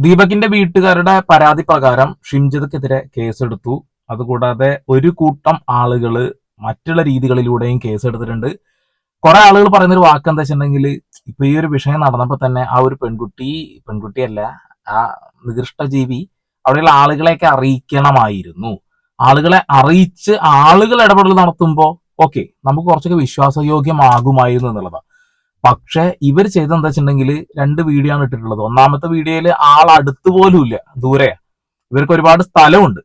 ദീപകിന്റെ വീട്ടുകാരുടെ പരാതി പ്രകാരം ഷിംജിത്ക്കെതിരെ കേസെടുത്തു. അതുകൂടാതെ ഒരു കൂട്ടം ആളുകള് മറ്റുള്ള രീതികളിലൂടെയും കേസെടുത്തിട്ടുണ്ട്. കുറെ ആളുകൾ പറയുന്നൊരു വാക്ക് എന്താ വെച്ചിട്ടുണ്ടെങ്കിൽ, ഇപ്പൊ ഈ ഒരു വിഷയം നടന്നപ്പോ തന്നെ ആ ഒരു പെൺകുട്ടിയല്ല, ആ നികൃഷ്ട ജീവി അവിടെയുള്ള ആളുകളെയൊക്കെ അറിയിക്കണമായിരുന്നു. ആളുകളെ അറിയിച്ച് ആളുകൾ ഇടപെടൽ നടത്തുമ്പോ ഓക്കെ, നമുക്ക് കുറച്ചൊക്കെ വിശ്വാസയോഗ്യമാകുമായിരുന്നു എന്നുള്ളതാണ്. പക്ഷെ ഇവർ ചെയ്തെന്താ വെച്ചിട്ടുണ്ടെങ്കിൽ, രണ്ട് വീഡിയോ ആണ് ഇട്ടിട്ടുള്ളത്. ഒന്നാമത്തെ വീഡിയോയിൽ ആൾ അടുത്ത് പോലും ഇല്ല, ദൂരെ. ഇവർക്ക് ഒരുപാട് സ്ഥലമുണ്ട്.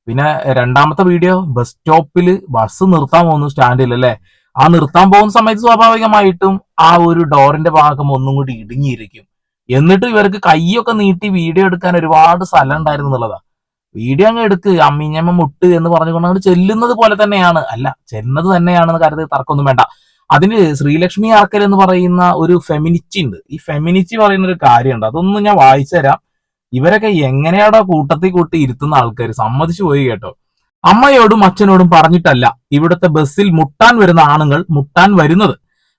പിന്നെ രണ്ടാമത്തെ വീഡിയോ ബസ് സ്റ്റോപ്പിൽ ബസ് നിർത്താൻ പോകുന്നു, സ്റ്റാൻഡിൽ അല്ലേ. ആ നിർത്താൻ പോകുന്ന സമയത്ത് സ്വാഭാവികമായിട്ടും ആ ഒരു ഡോറിന്റെ ഭാഗം ഒന്നും കൂടി ഇടുങ്ങിയിരിക്കും. എന്നിട്ട് ഇവർക്ക് കൈയൊക്കെ നീട്ടി വീഡിയോ എടുക്കാൻ ഒരുപാട് സ്ഥലം ഉണ്ടായിരുന്നു എന്നുള്ളതാ. വീഡിയോ അങ്ങ് എടുക്ക്, അമ്മിഞ്ഞമ്മ മുട്ട് എന്ന് പറഞ്ഞുകൊണ്ട് അങ്ങോട്ട് ചെല്ലുന്നത് പോലെ തന്നെയാണ്, അല്ല ചെല്ലുന്നത് തന്നെയാണെന്ന് കാര്യത്തിൽ തർക്കമൊന്നും വേണ്ട. അതിന് ശ്രീലക്ഷ്മി ആർക്കൽ എന്ന് പറയുന്ന ഒരു ഫെമിനിറ്റി ഉണ്ട്. ഈ ഫെമിനിറ്റി പറയുന്ന ഒരു കാര്യമുണ്ട്, അതൊന്നും ഞാൻ വായിച്ചു തരാം. ഇവരൊക്കെ എങ്ങനെയാടോ കൂട്ടത്തിൽ കൂട്ടി ഇരുത്തുന്ന ആൾക്കാർ, സമ്മതിച്ചു പോയി കേട്ടോ. അമ്മയോടും അച്ഛനോടും പറഞ്ഞിട്ടല്ല ഇവിടുത്തെ ബസ്സിൽ മുട്ടാൻ വരുന്ന ആണുങ്ങൾ മുട്ടാൻ വരുന്നത്.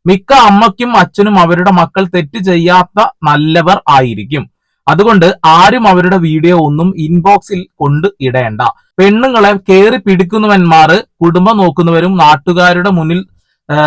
മിക്ക അമ്മയ്ക്കും അച്ഛനും അവരുടെ മക്കൾ തെറ്റ് ചെയ്യാത്ത നല്ലവർ ആയിരിക്കും. അതുകൊണ്ട് ആരും അവരുടെ വീഡിയോ ഒന്നും ഇൻബോക്സിൽ കൊണ്ട് ഇടേണ്ട. പെണ്ണുങ്ങളെ കേറി പിടിക്കുന്നവന്മാർ കുടുംബം നോക്കുന്നവരും നാട്ടുകാരുടെ മുന്നിൽ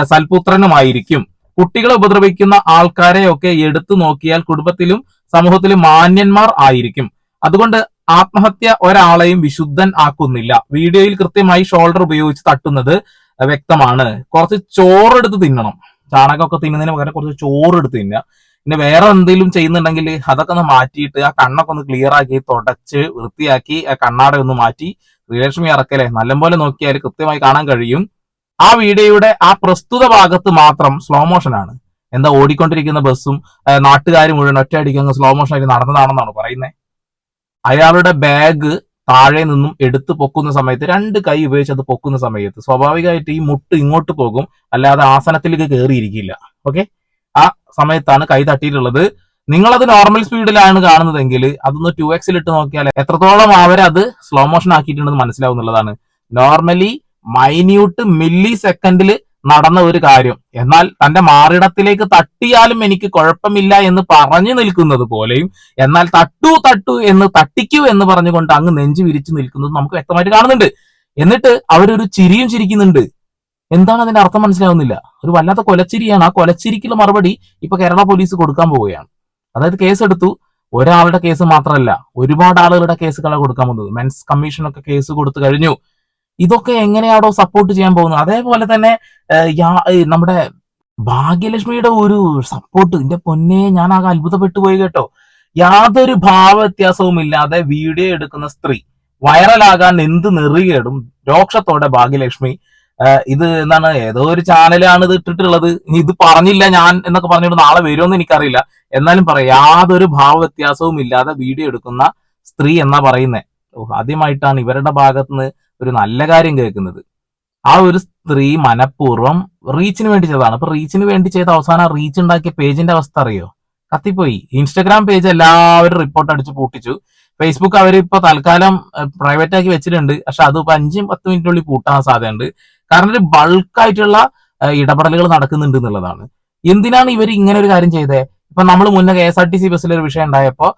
സൽപുത്രനുമായിരിക്കും. കുട്ടികളെ ഉപദ്രവിക്കുന്ന ആൾക്കാരെയൊക്കെ എടുത്തു നോക്കിയാൽ കുടുംബത്തിലും സമൂഹത്തിലും മാന്യന്മാർ ആയിരിക്കും. അതുകൊണ്ട് ആത്മഹത്യ ഒരാളെയും വിശുദ്ധൻ ആക്കുന്നില്ല. വീഡിയോയിൽ കൃത്യമായി ഷോൾഡർ ഉപയോഗിച്ച് തട്ടുന്നത് വ്യക്തമാണ്. കുറച്ച് ചോറെടുത്ത് തിന്നണം. ചാണകമൊക്കെ തിന്നുന്നതിന് പകരം കുറച്ച് ചോറെടുത്ത് തിന്നുക. പിന്നെ വേറെ എന്തെങ്കിലും ചെയ്യുന്നുണ്ടെങ്കിൽ അതൊക്കെ ഒന്ന് മാറ്റിയിട്ട് ആ കണ്ണൊക്കെ ഒന്ന് ക്ലിയർ ആക്കി തുടച്ച് വൃത്തിയാക്കി ആ കണ്ണാട ഒന്ന് മാറ്റി ശ്രീലക്ഷ്മി അറക്കലെ നല്ലപോലെ നോക്കിയാൽ കൃത്യമായി കാണാൻ കഴിയും. ആ വീഡിയോയുടെ ആ പ്രസ്തുത ഭാഗത്ത് മാത്രം സ്ലോ മോഷൻ ആണ്. എന്താ ഓടിക്കൊണ്ടിരിക്കുന്ന ബസ്സും നാട്ടുകാർ മുഴുവൻ ഒറ്റയടിക്ക് അങ്ങ് സ്ലോ മോഷൻ ആയിട്ട് നടന്നതാണെന്നാണ് പറയുന്നത്. അയാളുടെ ബാഗ് താഴെ നിന്നും എടുത്ത് പൊക്കുന്ന സമയത്ത് രണ്ട് കൈ ഉപയോഗിച്ച് അത് പൊക്കുന്ന സമയത്ത് സ്വാഭാവികമായിട്ട് ഈ മുട്ട് ഇങ്ങോട്ട് പോകും, അല്ലാതെ ആസനത്തിലേക്ക് കയറിയിരിക്കില്ല. ഓക്കെ, ആ സമയത്താണ് കൈ തട്ടിയിട്ടുള്ളത്. നിങ്ങളത് നോർമൽ സ്പീഡിലാണ് കാണുന്നതെങ്കിൽ അതൊന്ന് 2x ഇട്ട് നോക്കിയാൽ എത്രത്തോളം അവരത് സ്ലോ മോഷൻ ആക്കിയിട്ടുണ്ടെന്ന് മനസ്സിലാവുന്നുള്ളതാണ്. നോർമലി മൈന്യൂട്ട് മില്ലി സെക്കൻഡിൽ നടന്ന ഒരു കാര്യം, എന്നാൽ തന്റെ മാറിടത്തിലേക്ക് തട്ടിയാലും എനിക്ക് കുഴപ്പമില്ല എന്ന് പറഞ്ഞു നിൽക്കുന്നത് പോലെയും, എന്നാൽ തട്ടു എന്ന് തട്ടിക്കൂ എന്ന് പറഞ്ഞുകൊണ്ട് അങ്ങ് നെഞ്ചു വിരിച്ചു നിൽക്കുന്നത് നമുക്ക് വ്യക്തമായിട്ട് കാണുന്നുണ്ട്. എന്നിട്ട് അവരൊരു ചിരിയും ചിരിക്കുന്നുണ്ട്. എന്താണ് അതിന്റെ അർത്ഥം മനസ്സിലാവുന്നില്ല. ഒരു വല്ലാത്ത കൊലച്ചിരിയാണ്. ആ കൊലച്ചിരിക്കുള്ള മറുപടി ഇപ്പൊ കേരള പോലീസ് കൊടുക്കാൻ പോവുകയാണ്. അതായത് കേസെടുത്തു. ഒരാളുടെ കേസ് മാത്രമല്ല, ഒരുപാട് ആളുകളുടെ കേസുകളാണ് കൊടുക്കാൻ പോകുന്നത്. മെൻസ് കമ്മീഷനൊക്കെ കേസ് കൊടുത്തു കഴിഞ്ഞു. ഇതൊക്കെ എങ്ങനെയാണോ സപ്പോർട്ട് ചെയ്യാൻ പോകുന്നത്? അതേപോലെ തന്നെ നമ്മുടെ ഭാഗ്യലക്ഷ്മിയുടെ ഒരു സപ്പോർട്ട്, എന്റെ പൊന്നെ, ഞാൻ ആകെ അത്ഭുതപ്പെട്ടു പോയി കേട്ടോ. യാതൊരു ഭാവവ്യത്യാസവും ഇല്ലാതെ വീഡിയോ എടുക്കുന്ന സ്ത്രീ വൈറലാകാൻ എന്ത് നെറികേടും രോക്ഷത്തോടെ ഭാഗ്യലക്ഷ്മി ഇത് എന്താണ്, ഏതോ ഒരു ചാനലാണ് ഇത് ഇട്ടിട്ടുള്ളത്. ഇത് പറഞ്ഞില്ല ഞാൻ എന്നൊക്കെ പറഞ്ഞിട്ട് നാളെ വരുമെന്ന് എനിക്കറിയില്ല. എന്നാലും പറയാം, യാതൊരു ഭാവവ്യത്യാസവും ഇല്ലാതെ വീഡിയോ എടുക്കുന്ന സ്ത്രീ എന്നാ പറയുന്നത്. ആദ്യമായിട്ടാണ് ഇവരുടെ ഭാഗത്തുനിന്ന് ഒരു നല്ല കാര്യം കേൾക്കുന്നത്. ആ ഒരു സ്ത്രീ മനഃപൂർവ്വം റീച്ചിന് വേണ്ടി ചെയ്തതാണ്. അപ്പൊ റീച്ചിന് വേണ്ടി ചെയ്ത അവസാനം റീച്ച് ഉണ്ടാക്കിയ പേജിന്റെ അവസ്ഥ അറിയോ? കത്തിപ്പോയി. ഇൻസ്റ്റഗ്രാം പേജ് എല്ലാവരും റിപ്പോർട്ട് അടിച്ച് പൂട്ടിച്ചു. ഫേസ്ബുക്ക് അവരിപ്പോ തൽക്കാലം പ്രൈവറ്റ് ആക്കി വെച്ചിട്ടുണ്ട്. പക്ഷെ അത് ഇപ്പൊ 5-10 മിനിറ്റിനുള്ളിൽ പൂട്ടാൻ സാധ്യതയുണ്ട്. കാരണം ഒരു ബൾക്കായിട്ടുള്ള ഇടപെടലുകൾ നടക്കുന്നുണ്ട് എന്നുള്ളതാണ്. എന്തിനാണ് ഇവർ ഇങ്ങനെ ഒരു കാര്യം ചെയ്തത്? ഇപ്പൊ നമ്മൾ മുന്നേ KSRTC ബസ്സിൽ ഒരു വിഷയം ഉണ്ടായപ്പോ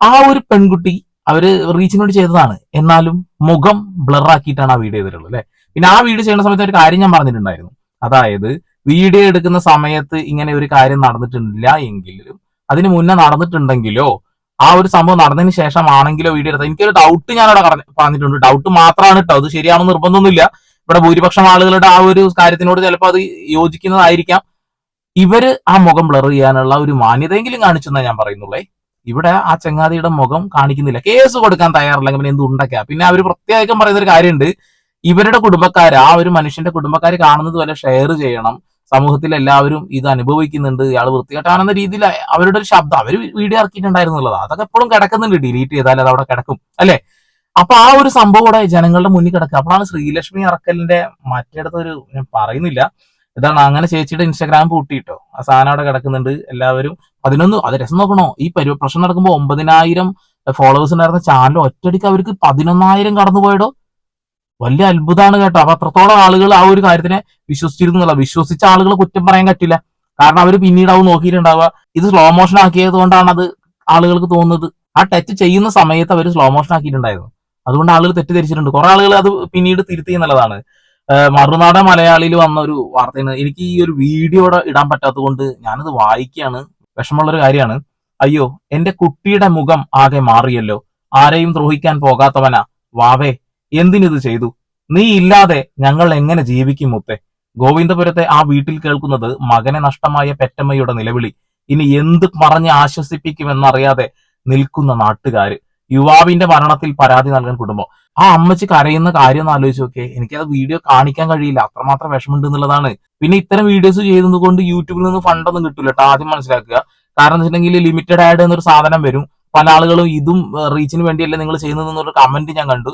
ആ ഒരു പെൺകുട്ടി അവര് റീച്ചിനോട് ചെയ്തതാണ്, എന്നാലും മുഖം ബ്ലർ ആക്കിയിട്ടാണ് ആ വീഡിയോ ചെയ്തിട്ടുള്ളത് അല്ലെ. പിന്നെ ആ വീഡിയോ ചെയ്യുന്ന സമയത്ത് ഒരു കാര്യം ഞാൻ പറഞ്ഞിട്ടുണ്ടായിരുന്നു. അതായത് വീഡിയോ എടുക്കുന്ന സമയത്ത് ഇങ്ങനെ ഒരു കാര്യം നടന്നിട്ടില്ല എങ്കിലും അതിന് മുന്നേ നടന്നിട്ടുണ്ടെങ്കിലോ ആ ഒരു സംഭവം നടന്നതിന് ശേഷമാണെങ്കിലോ വീഡിയോ എടുത്താൽ എനിക്കൊരു ഡൗട്ട് ഞാൻ അവിടെ പറഞ്ഞിട്ടുണ്ട്. ഡൗട്ട് മാത്രമാണ് കേട്ടോ, അത് ശരിയാണെന്ന് നിർബന്ധമൊന്നുമില്ല. ഇവിടെ ഭൂരിപക്ഷം ആളുകളുടെ ആ ഒരു കാര്യത്തിനോട് ചിലപ്പോൾ അത് യോജിക്കുന്നതായിരിക്കാം. ഇവര് ആ മുഖം ബ്ലർ ചെയ്യാനുള്ള ഒരു മാന്യതയെങ്കിലും കാണിച്ചെന്നാ ഞാൻ പറയുന്നുള്ളേ. ഇവിടെ ആ ചങ്ങാതിയുടെ മുഖം കാണിക്കുന്നില്ല. കേസ് കൊടുക്കാൻ തയ്യാറില്ലെങ്കിൽ പിന്നെ എന്ത് ഉണ്ടാക്കുക. പിന്നെ അവർ പ്രത്യേകം പറയുന്ന ഒരു കാര്യമുണ്ട്, ഇവരുടെ കുടുംബക്കാർ, ആ ഒരു മനുഷ്യന്റെ കുടുംബക്കാർ കാണുന്നത് പോലെ ഷെയർ ചെയ്യണം. സമൂഹത്തിൽ എല്ലാവരും ഇത് അനുഭവിക്കുന്നുണ്ട്, ഇയാൾ വൃത്തികെട്ടാണെന്ന രീതിയിൽ അവരുടെ ഒരു ശബ്ദം അവർ വീഡിയോ ഇറക്കിയിട്ടുണ്ടായിരുന്നുള്ളത്. അതൊക്കെ എപ്പോഴും കിടക്കുന്നുണ്ട്. ഡിലീറ്റ് ചെയ്താൽ അത് അവിടെ കിടക്കും അല്ലെ. അപ്പൊ ആ ഒരു സംഭവം ഇവിടെ ജനങ്ങളുടെ മുന്നിൽ കിടക്കുക. അപ്പോഴാണ് ശ്രീലക്ഷ്മി അറക്കലിന്റെ മറ്റേടത്തൊരു, ഞാൻ പറയുന്നില്ല ഇതാണ്, അങ്ങനെ ചേച്ചിയുടെ ഇൻസ്റ്റാഗ്രാം പൂട്ടിയിട്ടോ ആ സാധനം അവിടെ കിടക്കുന്നുണ്ട്. എല്ലാവരും 11, അത് രസം നോക്കണോ, ഈ പ്രശ്നം നടക്കുമ്പോൾ 9,000 ഫോളോവേഴ്സ് ഉണ്ടായിരുന്ന ചാനൽ ഒറ്റയടിക്ക് അവർക്ക് 11,000 കടന്നുപോയടോ. വലിയ അത്ഭുതമാണ് കേട്ടോ. അപ്പൊ അത്രത്തോളം ആളുകൾ ആ ഒരു കാര്യത്തിനെ വിശ്വസിച്ചിരുന്നുള്ള, വിശ്വസിച്ച ആളുകൾ കുറ്റം പറയാൻ പറ്റില്ല. കാരണം അവർ പിന്നീട് അത് നോക്കിയിട്ടുണ്ടാവുക ഇത് സ്ലോ മോഷൻ ആക്കിയത് കൊണ്ടാണ് അത് ആളുകൾക്ക് തോന്നുന്നത്. ആ ടച്ച് ചെയ്യുന്ന സമയത്ത് അവർ സ്ലോ മോഷൻ ആക്കിയിട്ടുണ്ടായിരുന്നു. അതുകൊണ്ട് ആളുകൾ തെറ്റിദ്ധരിച്ചിട്ടുണ്ട്. കുറെ ആളുകൾ അത് പിന്നീട് തിരുത്തി എന്നുള്ളതാണ്. മറുനാടൻ മലയാളിയിൽ വന്ന ഒരു വാർത്തയാണ്. എനിക്ക് ഈ ഒരു വീഡിയോ ഇടാൻ പറ്റാത്തത് കൊണ്ട് ഞാനത് വായിക്കുകയാണ്. വിഷമമുള്ള ഒരു കാര്യമാണ്. അയ്യോ, എന്റെ കുട്ടിയുടെ മുഖം ആകെ മാറിയല്ലോ. ആരെയും ദ്രോഹിക്കാൻ പോകാത്തവനാ വാവേ, എന്തിനിത് ചെയ്തു? നീ ഇല്ലാതെ ഞങ്ങൾ എങ്ങനെ ജീവിക്കും മുത്തേ? ഗോവിന്ദപുരത്തെ ആ വീട്ടിൽ കേൾക്കുന്നത് മകനെ നഷ്ടമായ പെറ്റമ്മയുടെ നിലവിളി. ഇനി എന്ത് പറഞ്ഞ് ആശ്വസിപ്പിക്കുമെന്നറിയാതെ നിൽക്കുന്ന നാട്ടുകാര്. യുവാവിന്റെ മരണത്തിൽ പരാതി നൽകാൻ കുടുംബം. ആ അമ്മച്ചി കരയുന്ന കാര്യം ഒന്ന് ആലോചിച്ച് നോക്കിയേ. എനിക്കത് വീഡിയോ കാണിക്കാൻ കഴിയില്ല, അത്രമാത്രം വിഷമമുണ്ട് എന്നുള്ളതാണ്. പിന്നെ ഇത്തരം വീഡിയോസ് ചെയ്യുന്നത് കൊണ്ട് യൂട്യൂബിൽ നിന്ന് ഫണ്ടൊന്നും കിട്ടില്ല കേട്ടോ, ആദ്യം മനസ്സിലാക്കുക. കാരണം എന്ന് വെച്ചിട്ടുണ്ടെങ്കിൽ ലിമിറ്റഡ് ആഡ് എന്നൊരു സാധനം വരും. പല ആളുകളും ഇതും റീച്ചിന് വേണ്ടിയല്ലേ നിങ്ങൾ ചെയ്യുന്നത് എന്നൊരു കമന്റ് ഞാൻ കണ്ടു.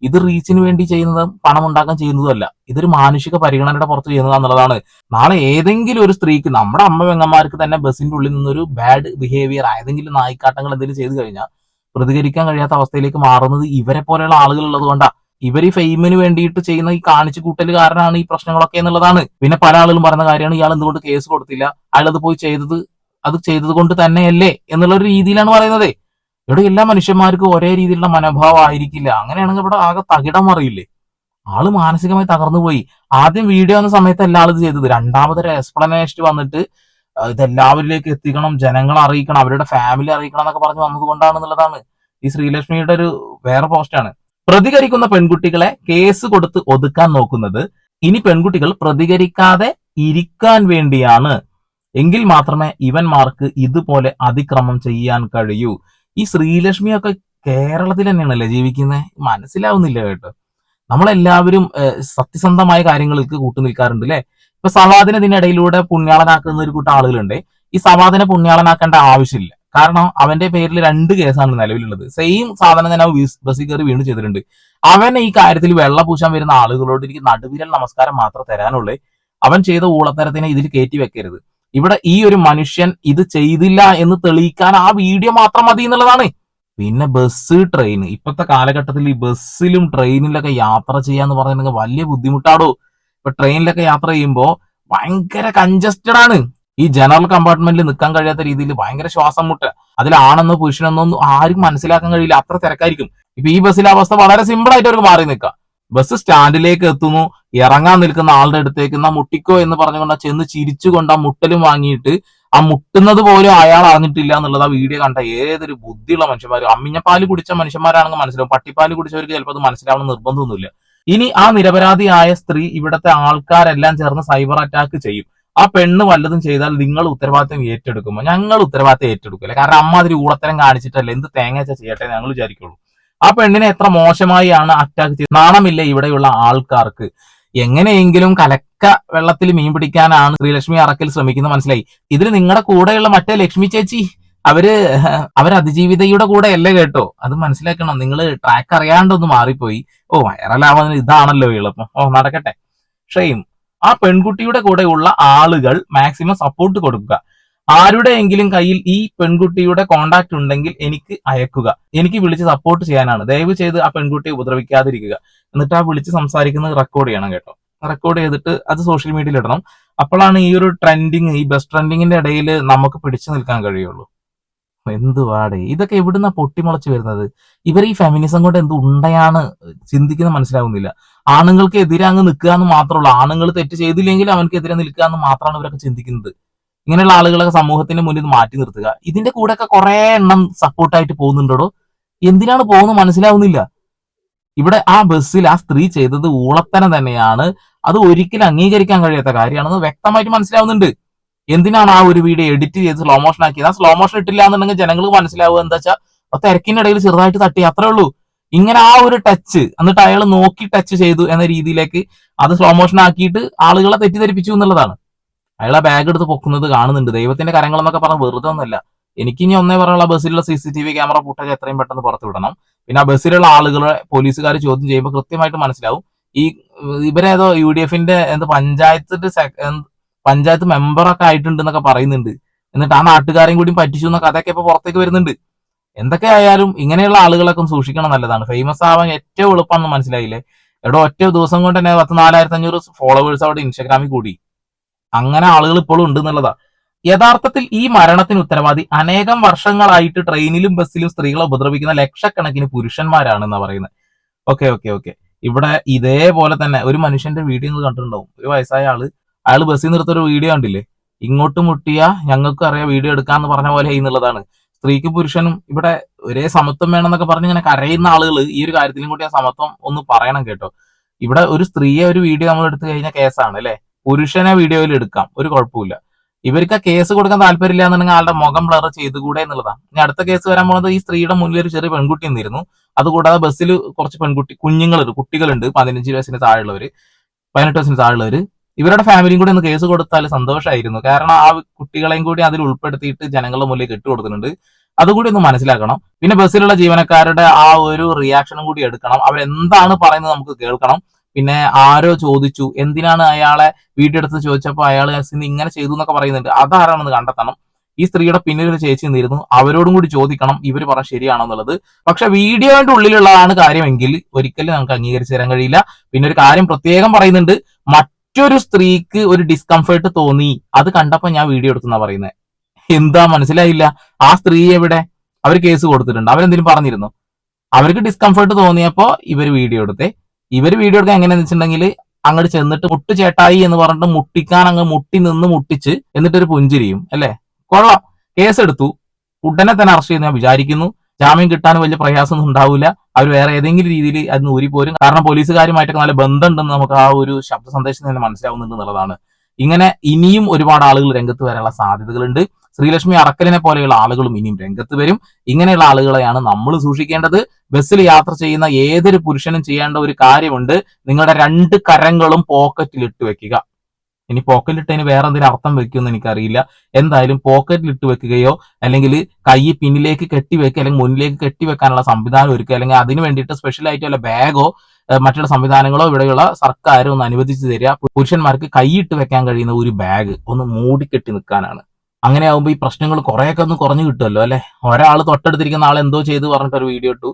ഇത് റീച്ചിന് വേണ്ടി ചെയ്യുന്നതും പണം ഉണ്ടാക്കാൻ ചെയ്യുന്നതുമല്ല, ഇതൊരു മാനുഷിക പരിഗണനയുടെ പുറത്ത് ചെയ്യുന്നതാന്നുള്ളതാണ്. നാളെ ഏതെങ്കിലും ഒരു സ്ത്രീക്ക്, നമ്മുടെ അമ്മ പെങ്ങന്മാർക്ക് തന്നെ ബസ്സിന്റെ ഉള്ളിൽ നിന്നൊരു ബാഡ് ബിഹേവിയർ, ഏതെങ്കിലും നായിക്കാട്ടങ്ങൾ എന്തെങ്കിലും ചെയ്തു കഴിഞ്ഞാൽ പ്രതികരിക്കാൻ കഴിയാത്ത അവസ്ഥയിലേക്ക് മാറുന്നത് ഇവരെ പോലെയുള്ള ആളുകൾ ഉള്ളത് കൊണ്ടാ. ഇവർ ഈ ഫെയിമിന് വേണ്ടിയിട്ട് ചെയ്യുന്ന ഈ കാണിച്ചു കൂട്ടൽ കാരണമാണ് ഈ പ്രശ്നങ്ങളൊക്കെ എന്നുള്ളതാണ്. പിന്നെ പല ആളുകളും പറയുന്ന കാര്യമാണ്, ഇയാൾ എന്തുകൊണ്ട് കേസ് കൊടുത്തില്ല, അയാൾ അത് പോയി ചെയ്തത് കൊണ്ട് തന്നെയല്ലേ എന്നുള്ള ഒരു രീതിയിലാണ് പറയുന്നത്. ഇവിടെ എല്ലാ മനുഷ്യന്മാർക്കും ഒരേ രീതിയിലുള്ള മനോഭാവം ആയിരിക്കില്ല. അങ്ങനെയാണെങ്കിൽ ഇവിടെ ആകെ തകിടം മറിയില്ലേ. ആള് മാനസികമായി തകർന്നു പോയി. ആദ്യം വീഡിയോ വന്ന സമയത്ത് എല്ലാ ആളും ചെയ്തത്, രണ്ടാമതൊരു എക്സ്പ്ലനേഷൻ വന്നിട്ട് ഇതെല്ലാവരിലേക്ക് എത്തിക്കണം, ജനങ്ങളെ അറിയിക്കണം, അവരുടെ ഫാമിലി അറിയിക്കണം എന്നൊക്കെ പറഞ്ഞ് വന്നത് കൊണ്ടാണെന്നുള്ളതാണ്. ഈ ശ്രീലക്ഷ്മിയുടെ ഒരു വേറെ പോസ്റ്റാണ്. പ്രതികരിക്കുന്ന പെൺകുട്ടികളെ കേസ് കൊടുത്ത് ഒതുക്കാൻ നോക്കുന്നത് ഇനി പെൺകുട്ടികൾ പ്രതികരിക്കാതെ ഇരിക്കാൻ വേണ്ടിയാണ്. എങ്കിൽ മാത്രമേ ഇവന്മാർക്ക് ഇതുപോലെ അതിക്രമം ചെയ്യാൻ കഴിയൂ. ഈ ശ്രീലക്ഷ്മിയൊക്കെ കേരളത്തിൽ തന്നെയാണല്ലേ ജീവിക്കുന്നത്? മനസ്സിലാവുന്നില്ല കേട്ടോ. നമ്മളെല്ലാവരും സത്യസന്ധമായ കാര്യങ്ങൾക്ക് കൂട്ടുനിൽക്കാറുണ്ട് അല്ലെ. ഇപ്പൊ സവാദിനെ ഇതിനിടയിലൂടെ പുണ്യാളനാക്കുന്ന ഒരു കൂട്ടം ആളുകളുണ്ട്. ഈ സവാദിനെ പുണ്യാളനാക്കേണ്ട ആവശ്യമില്ല. കാരണം അവന്റെ പേരിൽ 2 കേസാണ് നിലവിലുള്ളത്. സെയിം സാധനം തന്നെ ബസ്സിൽ കയറി വീണ്ടും ചെയ്തിട്ടുണ്ട്. അവൻ ഈ കാര്യത്തിൽ വെള്ള പൂശാൻ വരുന്ന ആളുകളോട് എനിക്ക് നടുവിരൽ നമസ്കാരം മാത്രം തരാനുള്ളേ. അവൻ ചെയ്ത ഊളത്തരത്തിനെ ഇതിൽ കയറ്റി വെക്കരുത്. ഇവിടെ ഈ ഒരു മനുഷ്യൻ ഇത് ചെയ്തില്ല എന്ന് തെളിയിക്കാൻ ആ വീഡിയോ മാത്രം മതി എന്നുള്ളതാണ്. പിന്നെ ബസ്, ട്രെയിൻ, ഇപ്പോഴത്തെ കാലഘട്ടത്തിൽ ഈ ബസ്സിലും ട്രെയിനിലൊക്കെ യാത്ര ചെയ്യാന്ന് പറഞ്ഞിട്ടുണ്ടെങ്കിൽ വലിയ ബുദ്ധിമുട്ടാടോ. ഇപ്പൊ ട്രെയിനിലൊക്കെ യാത്ര ചെയ്യുമ്പോൾ ഭയങ്കര കൺജസ്റ്റഡ് ആണ്. ഈ ജനറൽ കമ്പാർട്ട്മെന്റിൽ നിൽക്കാൻ കഴിയാത്ത രീതിയിൽ ഭയങ്കര ശ്വാസം മുട്ട്. അതിലാണെന്നോ പുരുഷനെന്നോ ഒന്നും ആരും മനസ്സിലാക്കാൻ കഴിയില്ല, അത്ര തിരക്കായിരിക്കും. ഇപ്പൊ ഈ ബസ്സിലെ അവസ്ഥ വളരെ സിമ്പിൾ ആയിട്ട് അവർക്ക് മാറി നിൽക്കാം. ബസ് സ്റ്റാൻഡിലേക്ക് എത്തുന്നു, ഇറങ്ങാൻ നിൽക്കുന്ന ആളുടെ അടുത്തേക്ക് എന്നാ മുട്ടിക്കോ എന്ന് പറഞ്ഞുകൊണ്ട് ചെന്ന് ചിരിച്ചുകൊണ്ട് ആ മുട്ടലും വാങ്ങിയിട്ട് ആ മുട്ടുന്നത് പോലും അയാൾ അറിഞ്ഞിട്ടില്ല എന്നുള്ളത് ആ വീഡിയോ കണ്ട ഏതൊരു ബുദ്ധിയുള്ള മനുഷ്യന്മാർ, അമ്മിഞ്ഞപ്പാല് കുടിച്ച മനുഷ്യന്മാരാണെങ്കിൽ മനസ്സിലാവും, പട്ടിപ്പാല് കുടിച്ചവർക്ക് ചിലപ്പോൾ അത് മനസ്സിലാവണം നിർബന്ധമൊന്നുമില്ല. ഇനി ആ നിരപരാധിയായ സ്ത്രീ ഇവിടുത്തെ ആൾക്കാരെല്ലാം ചേർന്ന് സൈബർ അറ്റാക്ക് ചെയ്യും. ആ പെണ്ണ് വല്ലതും ചെയ്താൽ നിങ്ങൾ ഉത്തരവാദിത്തം ഏറ്റെടുക്കുമ്പോൾ ഞങ്ങൾ ഉത്തരവാദിത്തം ഏറ്റെടുക്കില്ല. കാരണം അമ്മ അതിൽ ഊളത്തരം കാണിച്ചിട്ടല്ല, എന്ത് തേങ്ങച്ച ചെയ്യട്ടെ ഞങ്ങൾ വിചാരിക്കുള്ളൂ. ആ പെണ്ണിനെ എത്ര മോശമായാണ് അറ്റാക്ക് ചെയ്ത്, നാണമില്ല ഇവിടെയുള്ള ആൾക്കാർക്ക്. എങ്ങനെയെങ്കിലും കലക്ക വെള്ളത്തിൽ മീൻ പിടിക്കാനാണ് ശ്രീലക്ഷ്മി അറക്കൽ ശ്രമിക്കുന്നത് മനസ്സിലായി. ഇതിൽ നിങ്ങളുടെ കൂടെയുള്ള മറ്റേ ലക്ഷ്മി ചേച്ചി അവർ അതിജീവിതയുടെ കൂടെ അല്ലേ കേട്ടോ, അത് മനസ്സിലാക്കണം. നിങ്ങൾ ട്രാക്ക് അറിയാണ്ടൊന്ന് മാറിപ്പോയി. വൈറലാവാൻ ഇതാണല്ലോ എളുപ്പം. നടക്കട്ടെ. ഷെയിം. ആ പെൺകുട്ടിയുടെ കൂടെയുള്ള ആളുകൾ മാക്സിമം സപ്പോർട്ട് കൊടുക്കുക. ആരുടെയെങ്കിലും കയ്യിൽ ഈ പെൺകുട്ടിയുടെ കോണ്ടാക്ട് ഉണ്ടെങ്കിൽ എനിക്ക് അയക്കുക. എനിക്ക് വിളിച്ച് സപ്പോർട്ട് ചെയ്യാനാണ്. ദയവ് ചെയ്ത് ആ പെൺകുട്ടിയെ ഉപദ്രവിക്കാതിരിക്കുക. എന്നിട്ട് ആ വിളിച്ച് സംസാരിക്കുന്നത് റെക്കോർഡ് ചെയ്യണം കേട്ടോ. റെക്കോർഡ് ചെയ്തിട്ട് അത് സോഷ്യൽ മീഡിയയിൽ ഇടണം. അപ്പോഴാണ് ഈ ഒരു ട്രെൻഡിങ്, ഈ ബസ് ട്രെൻഡിങ്ങിന്റെ ഇടയിൽ നമുക്ക് പിടിച്ചു നിൽക്കാൻ കഴിയുള്ളൂ. എന്തുവാടേ ഇതൊക്കെ എവിടുന്ന പൊട്ടിമുളച്ച് വരുന്നത്? ഇവർ ഈ ഫെമിനിസം കൊണ്ട് എന്ത് ഉണ്ടയാണ് ചിന്തിക്കുന്നത് മനസ്സിലാവുന്നില്ല. ആണുങ്ങൾക്ക് എതിരെ അങ്ങ് നിൽക്കുക എന്ന് മാത്രമുള്ള, ആണുങ്ങൾ തെറ്റ് ചെയ്തില്ലെങ്കിൽ അവനക്കെതിരെ നിൽക്കുക എന്ന് മാത്രമാണ് ഇവരൊക്കെ ചിന്തിക്കുന്നത്. ഇങ്ങനെയുള്ള ആളുകളൊക്കെ സമൂഹത്തിന്റെ മുന്നിൽ മാറ്റി നിർത്തുക. ഇതിന്റെ കൂടെ ഒക്കെ കുറെ എണ്ണം സപ്പോർട്ടായിട്ട് പോകുന്നുണ്ടോ? എന്തിനാണ് പോകുന്നത് മനസ്സിലാവുന്നില്ല. ഇവിടെ ആ ബസ്സിൽ ആ സ്ത്രീ ചെയ്തത് ഊളത്തനം തന്നെയാണ്. അത് ഒരിക്കലും അംഗീകരിക്കാൻ കഴിയാത്ത കാര്യമാണെന്ന് വ്യക്തമായിട്ട് മനസ്സിലാവുന്നുണ്ട്. എന്തിനാണ് ആ ഒരു വീഡിയോ എഡിറ്റ് ചെയ്ത് സ്ലോ മോഷൻ ആക്കിയത്? ആ സ്ലോ മോഷൻ ഇട്ടില്ല എന്നുണ്ടെങ്കിൽ ജനങ്ങൾക്ക് മനസ്സിലാവുക എന്താ വെച്ചാൽ തിരക്കിനിടയിൽ ചെറുതായിട്ട് തട്ടി, അത്രേ ഉള്ളൂ. ഇങ്ങനെ ആ ഒരു ടച്ച്, എന്നിട്ട് അയാൾ നോക്കി ടച്ച് ചെയ്തു എന്ന രീതിയിലേക്ക് അത് സ്ലോ മോഷൻ ആക്കിയിട്ട് ആളുകളെ തെറ്റിദ്ധരിപ്പിച്ചു എന്നുള്ളതാണ്. അയാളെ ബാഗ് എടുത്ത് പൊക്കുന്നത് കാണുന്നുണ്ട്. ദൈവത്തിന്റെ കരങ്ങൾ എന്നൊക്കെ പറഞ്ഞ വെറുതെ ഒന്നുമല്ല. എനിക്കിനി ഒന്നേ പറയാനുള്ള, ബസ്സിലുള്ള CCTV ക്യാമറ ഫുട്ടേജ് എത്രയും പെട്ടെന്ന് പുറത്തു വിടണം. പിന്നെ ആ ബസ്സിലുള്ള ആളുകളെ പോലീസുകാർ ചോദ്യം ചെയ്യുമ്പോൾ കൃത്യമായിട്ട് മനസ്സിലാവും ഈ ഇവരേതോ UDFന്റെ പഞ്ചായത്ത് മെമ്പറൊക്കെ ആയിട്ടുണ്ട് എന്നൊക്കെ പറയുന്നുണ്ട്. എന്നിട്ട് ആ നാട്ടുകാരെയും കൂടി പറ്റിച്ചു എന്ന കഥയൊക്കെ ഇപ്പൊ പുറത്തേക്ക് വരുന്നുണ്ട്. എന്തൊക്കെ ആയാലും ഇങ്ങനെയുള്ള ആളുകളൊക്കെ സൂക്ഷിക്കണം, നല്ലതാണ്. ഫേമസ് ആവാൻ ഏറ്റവും എളുപ്പമാണെന്ന് മനസ്സിലായില്ലേ? എവിടെ ഒറ്റ ദിവസം കൊണ്ട് തന്നെ 14,500 ഫോളോവേഴ്സ് അവിടെ ഇൻസ്റ്റാഗ്രാമിൽ കൂടി. അങ്ങനെ ആളുകൾ ഇപ്പോഴും ഉണ്ട് എന്നുള്ളതാ. യഥാർത്ഥത്തിൽ ഈ മരണത്തിന് ഉത്തരവാദി അനേകം വർഷങ്ങളായിട്ട് ട്രെയിനിലും ബസ്സിലും സ്ത്രീകളെ ഉപദ്രവിക്കുന്ന ലക്ഷക്കണക്കിന് പുരുഷന്മാരാണെന്നാ പറയുന്നത്. Okay okay okay. ഇവിടെ ഇതേപോലെ തന്നെ ഒരു മനുഷ്യന്റെ വീഡിയോ നിങ്ങൾ കണ്ടിട്ടുണ്ടാവും. ഒരു വയസ്സായ അയാള് ബസ്സിൽ നിർത്തൊരു വീഡിയോ കണ്ടില്ലേ, ഇങ്ങോട്ട് മുട്ടിയ ഞങ്ങൾക്ക് അറിയാം വീഡിയോ എടുക്കാന്ന് പറഞ്ഞ പോലെ എന്നുള്ളതാണ്. സ്ത്രീക്കും പുരുഷനും ഇവിടെ ഒരേ സമത്വം വേണമെന്നൊക്കെ പറഞ്ഞ് ഇങ്ങനെ കരയുന്ന ആളുകൾ ഈ ഒരു കാര്യത്തിലും കൂടി ആ സമത്വം ഒന്ന് പറയണം കേട്ടോ. ഇവിടെ ഒരു സ്ത്രീയെ ഒരു വീഡിയോ നമ്മൾ എടുത്തു കഴിഞ്ഞാൽ കേസാണ് അല്ലെ, പുരുഷനെ വീഡിയോയിൽ എടുക്കാം, ഒരു കുഴപ്പമില്ല. ഇവർക്ക് ആ കേസ് കൊടുക്കാൻ താല്പര്യമില്ല എന്നുണ്ടെങ്കിൽ ആളുടെ മുഖം ബ്ലർ ചെയ്തുകൂടെ എന്നുള്ളതാണ്. ഇനി അടുത്ത കേസ് വരാൻ പോകുന്നത് ഈ സ്ത്രീയുടെ മുന്നിൽ ഒരു ചെറിയ പെൺകുട്ടി നിന്നിരുന്നു. അതുകൂടാതെ ബസ്സിൽ കുറച്ച് കുട്ടികളുണ്ട്, 15 വയസ്സിന് താഴെയുള്ളവര്, 18 വയസ്സിന് താഴെയുള്ളവര്. ഇവരുടെ ഫാമിലിയും കൂടി ഒന്ന് കേസ് കൊടുത്താൽ സന്തോഷമായിരുന്നു. കാരണം ആ കുട്ടികളെയും കൂടി അതിൽ ഉൾപ്പെടുത്തിയിട്ട് ജനങ്ങളുടെ മുന്നിൽ ഇട്ടുകൊടുക്കുന്നുണ്ട്. അതുകൂടി ഒന്ന് മനസ്സിലാക്കണം. പിന്നെ ബസ്സിലുള്ള ജീവനക്കാരുടെ ആ ഒരു റിയാക്ഷനും കൂടി എടുക്കണം. അവരെന്താണ് പറയുന്നത് നമുക്ക് കേൾക്കണം. പിന്നെ ആരോ ചോദിച്ചു എന്തിനാണ് അയാളെ വീഡിയോ എടുത്ത് ചോദിച്ചപ്പോൾ അയാൾ ഇങ്ങനെ ചെയ്തു എന്നൊക്കെ പറയുന്നുണ്ട്. അതാരാണെന്ന് കണ്ടെത്തണം. ഈ സ്ത്രീയുടെ പിന്നിൽ ഒരു ചേച്ചി നിന്നിരുന്നു, അവരോടും കൂടി ചോദിക്കണം ഇവർ പറഞ്ഞ ശരിയാണോ എന്നുള്ളത്. പക്ഷെ വീഡിയോയുടെ ഉള്ളിലുള്ളതാണ് കാര്യമെങ്കിൽ ഒരിക്കലും നമുക്ക് അംഗീകരിച്ചു തരാൻ കഴിയില്ല. പിന്നെ ഒരു കാര്യം പ്രത്യേകം പറയുന്നുണ്ട്, മറ്റൊരു സ്ത്രീക്ക് ഒരു ഡിസ്കംഫേർട്ട് തോന്നി, അത് കണ്ടപ്പോ ഞാൻ വീഡിയോ എടുത്തുന്നാ പറയുന്നത്. എന്താ മനസ്സിലായില്ല? ആ സ്ത്രീ എവിടെ? അവർ കേസ് കൊടുത്തിട്ടുണ്ട്, അവരെന്തെങ്കിലും പറഞ്ഞിരുന്നു? അവർക്ക് ഡിസ്കംഫേർട്ട് തോന്നിയപ്പോ ഇവർ വീഡിയോ എടുത്തേ. ഇവർ വീഡിയോ എടുക്കാൻ എങ്ങനെയാന്ന് വെച്ചിട്ടുണ്ടെങ്കിൽ അങ്ങോട്ട് ചെന്നിട്ട് മുട്ടു ചേട്ടായി എന്ന് പറഞ്ഞിട്ട് മുട്ടിക്കാൻ അങ്ങ് മുട്ടിച്ച് എന്നിട്ടൊരു പുഞ്ചിരിയും അല്ലെ. കൊള്ളാം, കേസെടുത്തു, ഉടനെ തന്നെ അറസ്റ്റ് ചെയ്യുന്ന ഞാൻ വിചാരിക്കുന്നു. ജാമ്യം കിട്ടാൻ വലിയ പ്രയാസമൊന്നും ഉണ്ടാവില്ല. അവർ വേറെ ഏതെങ്കിലും രീതിയിൽ അതിന് ഊരിപ്പോരും. കാരണം പോലീസുകാരുമായിട്ടൊക്കെ നല്ല ബന്ധമുണ്ടെന്ന് നമുക്ക് ആ ഒരു ശബ്ദ സന്ദേശത്തിൽ തന്നെ മനസ്സിലാവുന്നുണ്ട് എന്നുള്ളതാണ്. ഇങ്ങനെ ഇനിയും ഒരുപാട് ആളുകൾ രംഗത്ത് വരാനുള്ള സാധ്യതകളുണ്ട്. ശ്രീലക്ഷ്മി അറക്കലിനെ പോലെയുള്ള ആളുകളും ഇനിയും രംഗത്ത് വരും. ഇങ്ങനെയുള്ള ആളുകളെയാണ് നമ്മൾ സൂക്ഷിക്കേണ്ടത്. ബസ്സിൽ യാത്ര ചെയ്യുന്ന ഏതൊരു പുരുഷനും ചെയ്യേണ്ട ഒരു കാര്യമുണ്ട്, നിങ്ങളുടെ 2 കരങ്ങളും പോക്കറ്റിൽ ഇട്ട് വെക്കുക. ഇനി പോക്കറ്റിലിട്ടതിന് വേറെ എന്തെങ്കിലും അർത്ഥം വെക്കുമെന്ന് എനിക്കറിയില്ല. എന്തായാലും പോക്കറ്റിൽ ഇട്ട് വെക്കുകയോ അല്ലെങ്കിൽ കൈ പിന്നിലേക്ക് കെട്ടിവെക്കുക അല്ലെങ്കിൽ മുന്നിലേക്ക് കെട്ടിവെക്കാനുള്ള സംവിധാനം ഒരുക്കുക, അല്ലെങ്കിൽ അതിന് വേണ്ടിയിട്ട് സ്പെഷ്യൽ ആയിട്ട് വല്ല ബാഗോ മറ്റുള്ള സംവിധാനങ്ങളോ ഇവിടെയുള്ള സർക്കാർ ഒന്ന് അനുവദിച്ചു തരിക. പുരുഷന്മാർക്ക് കൈയിട്ട് വെക്കാൻ കഴിയുന്ന ഒരു ബാഗ് ഒന്ന് മൂടിക്കെട്ടി നിൽക്കാനാണ്. അങ്ങനെ ആകുമ്പോൾ ഈ പ്രശ്നങ്ങൾ കുറെയൊക്കെ ഒന്ന് കുറഞ്ഞു കിട്ടുമല്ലോ അല്ലെ. ഒരാൾ തൊട്ടടുത്തിരിക്കുന്ന ആൾ എന്തോ ചെയ്ത് പറഞ്ഞിട്ട് ഒരു വീഡിയോ ഇട്ടു,